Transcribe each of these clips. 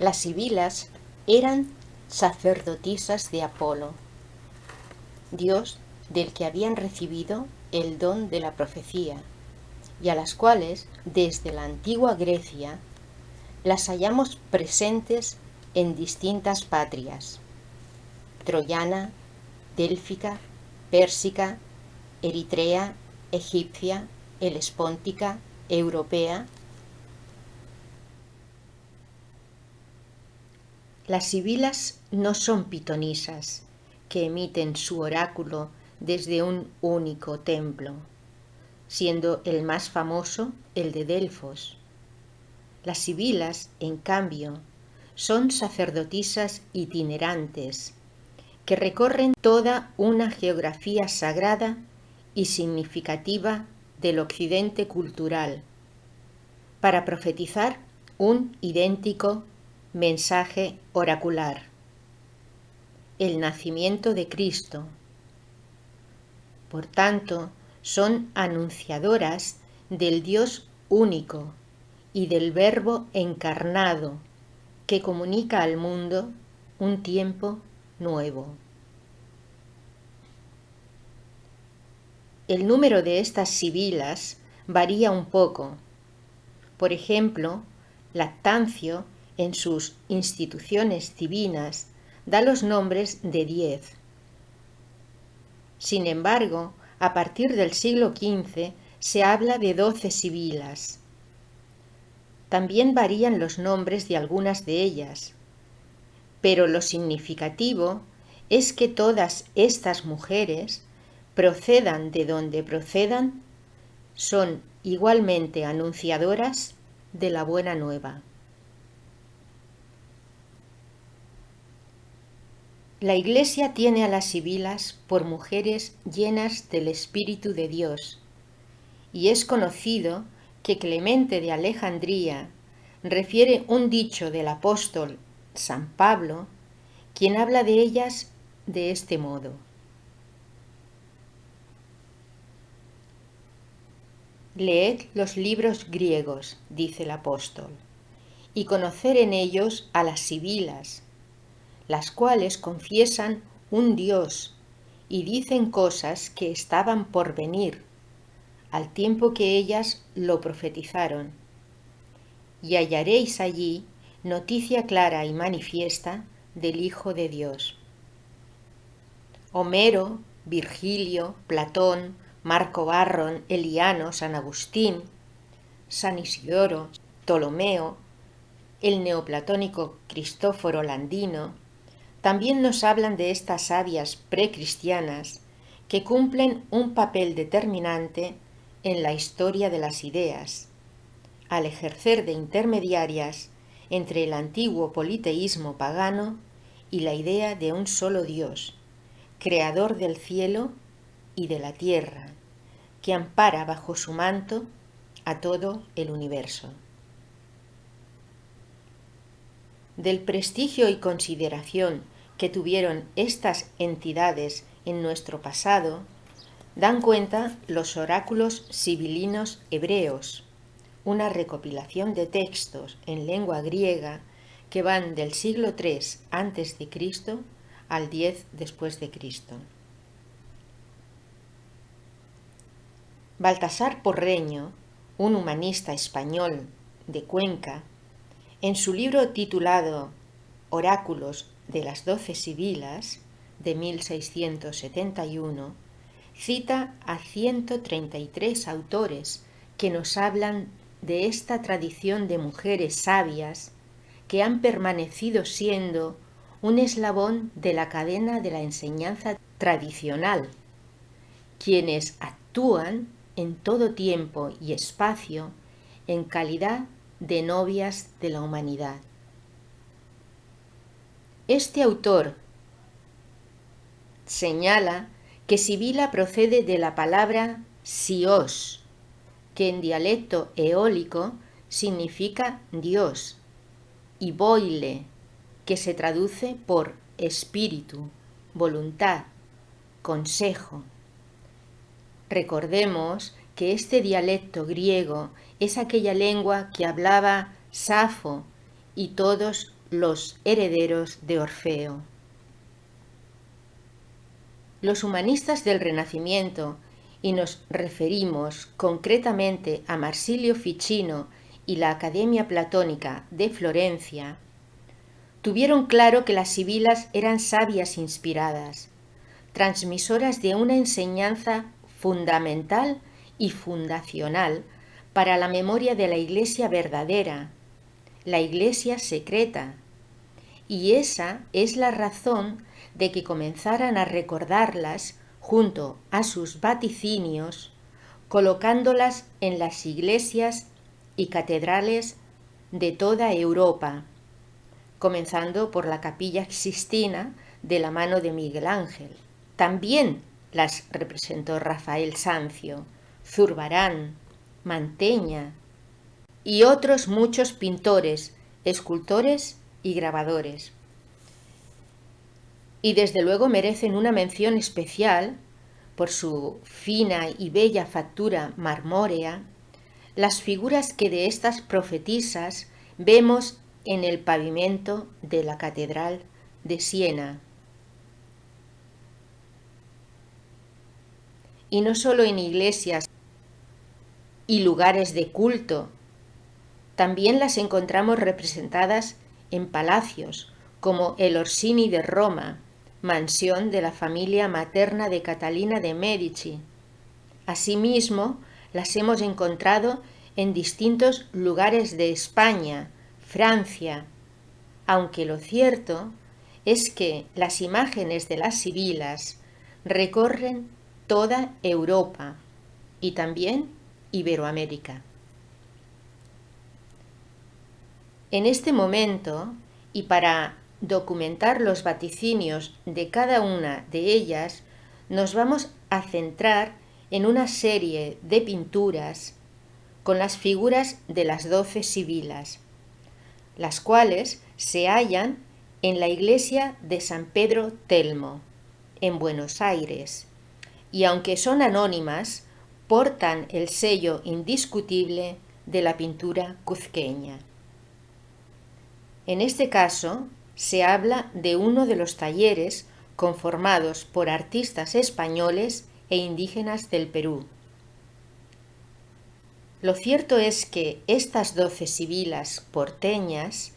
Las sibilas eran sacerdotisas de Apolo, dios del que habían recibido el don de la profecía, y a las cuales, desde la antigua Grecia, las hallamos presentes en distintas patrias: troyana, délfica, pérsica, eritrea, egipcia, helespóntica, europea. Las sibilas no son pitonisas, que emiten su oráculo desde un único templo, siendo el más famoso el de Delfos. Las sibilas, en cambio, son sacerdotisas itinerantes, que recorren toda una geografía sagrada y significativa del occidente cultural, para profetizar un idéntico mensaje oracular: el nacimiento de Cristo. Por tanto, son anunciadoras del Dios único y del Verbo encarnado, que comunica al mundo un tiempo nuevo. El número de estas sibilas varía un poco. Por ejemplo, Lactancio, en sus Instituciones divinas, da los nombres de 10. Sin embargo, a partir del siglo XV se habla de 12 sibilas. También varían los nombres de algunas de ellas, pero lo significativo es que todas estas mujeres, procedan de donde procedan, son igualmente anunciadoras de la buena nueva. La Iglesia tiene a las sibilas por mujeres llenas del Espíritu de Dios, y es conocido que Clemente de Alejandría refiere un dicho del apóstol San Pablo, quien habla de ellas de este modo: leed los libros griegos, dice el apóstol, y conocer en ellos a las sibilas, las cuales confiesan un Dios y dicen cosas que estaban por venir, al tiempo que ellas lo profetizaron. Y hallaréis allí noticia clara y manifiesta del Hijo de Dios. Homero, Virgilio, Platón, Marco Barron, Eliano, San Agustín, San Isidoro, Ptolomeo, el neoplatónico Cristóforo Landino, también nos hablan de estas sabias precristianas que cumplen un papel determinante en la historia de las ideas, al ejercer de intermediarias entre el antiguo politeísmo pagano y la idea de un solo Dios, creador del cielo y de la tierra, que ampara bajo su manto a todo el universo. Del prestigio y consideración que tuvieron estas entidades en nuestro pasado, dan cuenta los oráculos sibilinos hebreos, una recopilación de textos en lengua griega que van del siglo III a.C. al X después de Cristo. Baltasar Porreño, un humanista español de Cuenca, en su libro titulado Oráculos de las 12 sibilas, de 1671, cita a 133 autores que nos hablan de esta tradición de mujeres sabias que han permanecido siendo un eslabón de la cadena de la enseñanza tradicional, quienes actúan en todo tiempo y espacio en calidad de novias de la humanidad. Este autor señala que sibila procede de la palabra sios, que en dialecto eólico significa Dios, y boile, que se traduce por espíritu, voluntad, consejo. Recordemos que este dialecto griego es aquella lengua que hablaba Safo y todos los herederos de Orfeo. Los humanistas del Renacimiento, y nos referimos concretamente a Marsilio Ficino y la Academia Platónica de Florencia, tuvieron claro que las sibilas eran sabias inspiradas, transmisoras de una enseñanza fundamental y fundacional para la memoria de la Iglesia verdadera, la Iglesia secreta. Y esa es la razón de que comenzaran a recordarlas junto a sus vaticinios, colocándolas en las iglesias y catedrales de toda Europa, comenzando por la Capilla Sixtina de la mano de Miguel Ángel. También las representó Rafael Sanzio, Zurbarán, Manteña y otros muchos pintores, escultores y grabadores. Y desde luego merecen una mención especial por su fina y bella factura marmórea, las figuras que de estas profetisas vemos en el pavimento de la Catedral de Siena. Y no solo en iglesias y lugares de culto, también las encontramos representadas en palacios, como el Orsini de Roma, mansión de la familia materna de Catalina de Medici. Asimismo, las hemos encontrado en distintos lugares de España, Francia, aunque lo cierto es que las imágenes de las sibilas recorren toda Europa y también Iberoamérica. En este momento, y para documentar los vaticinios de cada una de ellas, nos vamos a centrar en una serie de pinturas con las figuras de las 12 sibilas, las cuales se hallan en la iglesia de San Pedro Telmo, en Buenos Aires, y aunque son anónimas, portan el sello indiscutible de la pintura cuzqueña. En este caso, se habla de uno de los talleres conformados por artistas españoles e indígenas del Perú. Lo cierto es que estas 12 sibilas porteñas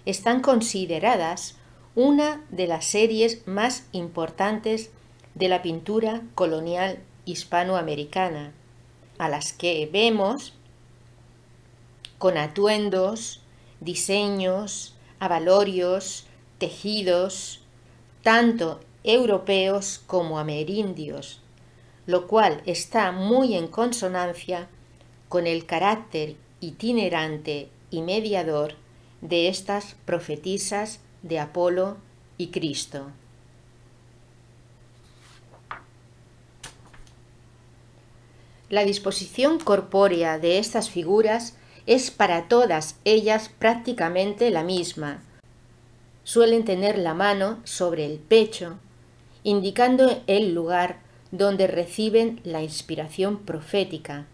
están consideradas una de las series más importantes de la pintura colonial hispanoamericana, a las que vemos con atuendos, diseños, abalorios, tejidos, tanto europeos como amerindios, lo cual está muy en consonancia con el carácter itinerante y mediador de estas profetisas de Apolo y Cristo. La disposición corpórea de estas figuras es para todas ellas prácticamente la misma. Suelen tener la mano sobre el pecho, indicando el lugar donde reciben la inspiración profética,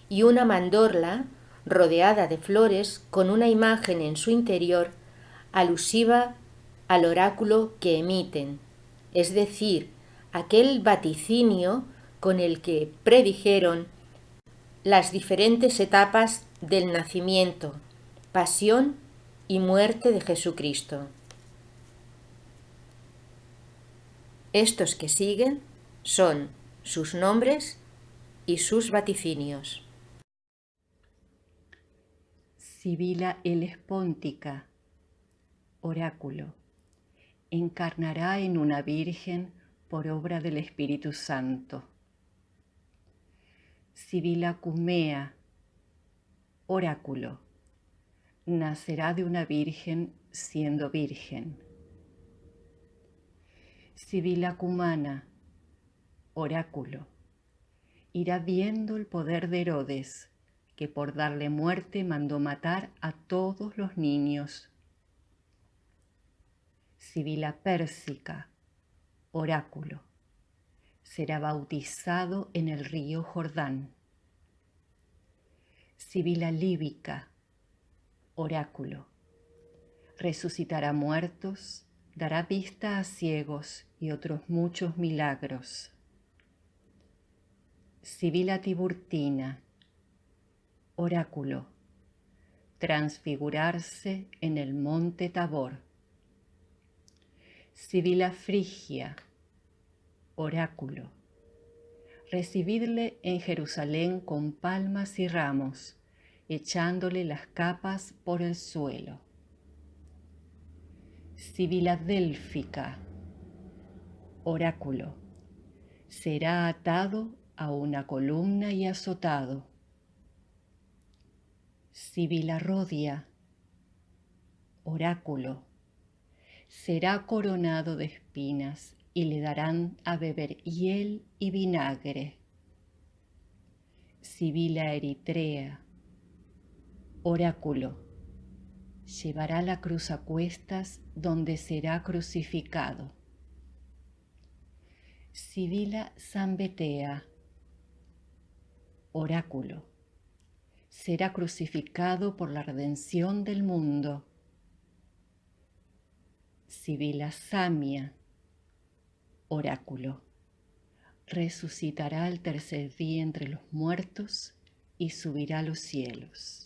y una mandorla rodeada de flores con una imagen en su interior alusiva al oráculo que emiten, es decir, aquel vaticinio con el que predijeron las diferentes etapas del nacimiento, pasión y muerte de Jesucristo. Estos que siguen son sus nombres y sus vaticinios. Sibila Helespóntica, oráculo, encarnará en una virgen por obra del Espíritu Santo. Sibila Cumea, oráculo, nacerá de una virgen siendo virgen. Sibila Cumana, oráculo, irá viendo el poder de Herodes, que por darle muerte mandó matar a todos los niños. Sibila Pérsica, oráculo, será bautizado en el río Jordán. Sibila Líbica, oráculo, resucitará muertos, dará vista a ciegos y otros muchos milagros. Sibila Tiburtina, oráculo, transfigurarse en el monte Tabor. Sibila Frigia, oráculo, recibidle en Jerusalén con palmas y ramos, echándole las capas por el suelo. Sibila Délfica, oráculo, será atado a una columna y azotado. Sibila Rodia, oráculo, será coronado de espinas y le darán a beber hiel y vinagre. Sibila Eritrea, oráculo, llevará la cruz a cuestas donde será crucificado. Sibila Zambetea, oráculo, será crucificado por la redención del mundo. Sibila Samia, oráculo, resucitará al tercer día entre los muertos y subirá a los cielos.